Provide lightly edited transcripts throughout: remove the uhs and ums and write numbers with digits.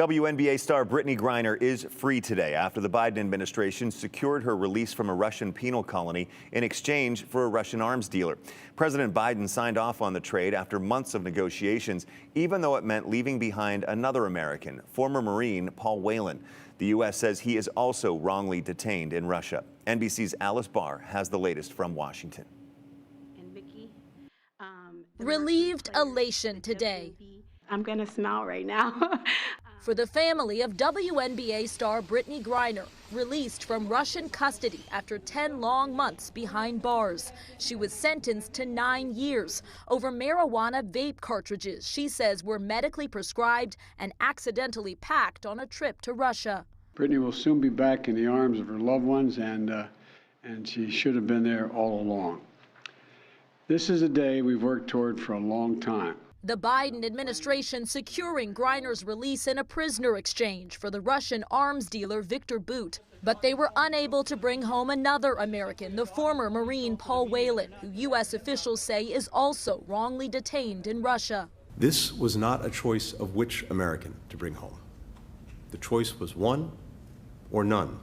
WNBA star Brittney Griner is free today after the Biden administration secured her release from a Russian penal colony in exchange for a Russian arms dealer. President Biden signed off on the trade after months of negotiations, even though it meant leaving behind another American, former Marine Paul Whelan. The U.S. says he is also wrongly detained in Russia. NBC's Alice Barr has the latest from Washington. Relieved elation today. I'm going to smile right now. For the family of WNBA star Brittney Griner, released from Russian custody after 10 long months behind bars. She was sentenced to 9 years over marijuana vape cartridges she says were medically prescribed and accidentally packed on a trip to Russia. Brittney will soon be back in the arms of her loved ones, and she should have been there all along. This is a day we've worked toward for a long time. The Biden administration securing Griner's release in a prisoner exchange for the Russian arms dealer Victor Bout. But they were unable to bring home another American, the former Marine Paul Whelan, who U.S. officials say is also wrongly detained in Russia. This was not a choice of which American to bring home. The choice was one or none.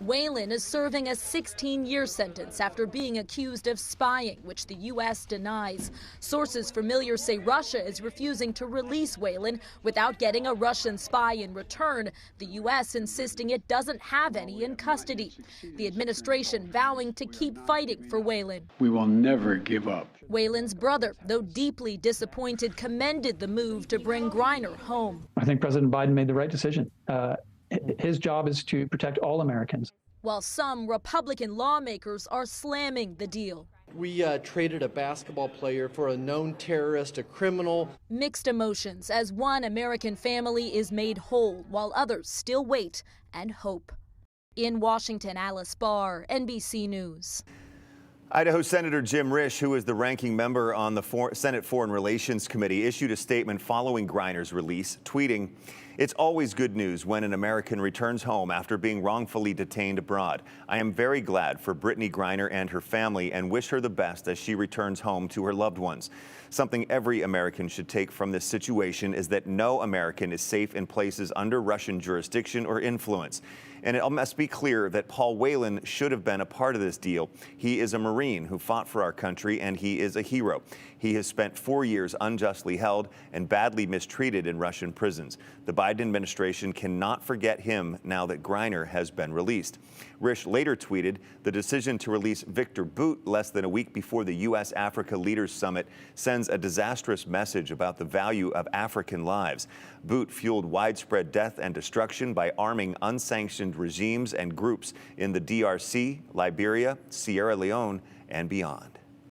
Whelan is serving a 16-year sentence after being accused of spying, which the U.S. denies. Sources familiar say Russia is refusing to release Whelan without getting a Russian spy in return, the U.S. insisting it doesn't have any in custody. The administration vowing to keep fighting for Whelan. We will never give up. Whelan's brother, though deeply disappointed, commended the move to bring Griner home. I think President Biden made the right decision. His job is to protect all Americans. While some Republican lawmakers are slamming the deal. We traded a basketball player for a known terrorist, a criminal. Mixed emotions as one American family is made whole while others still wait and hope. In Washington, Alice Barr, NBC News. Idaho Senator Jim Risch, who is the ranking member on the Senate Foreign Relations Committee, issued a statement following Griner's release, tweeting, "It's always good news when an American returns home after being wrongfully detained abroad. I am very glad for Brittney Griner and her family and wish her the best as she returns home to her loved ones. Something every American should take from this situation is that no American is safe in places under Russian jurisdiction or influence. And it must be clear that Paul Whelan should have been a part of this deal. He is a Marine who fought for our country, and he is a hero. He has spent 4 years unjustly held and badly mistreated in Russian prisons. The Biden administration cannot forget him now that Griner has been released." Risch later tweeted, "The decision to release Victor Bout less than a week before the U.S.-Africa Leaders Summit sends a disastrous message about the value of African lives. Bout fueled widespread death and destruction by arming unsanctioned regimes and groups in the DRC, Liberia, Sierra Leone, and beyond."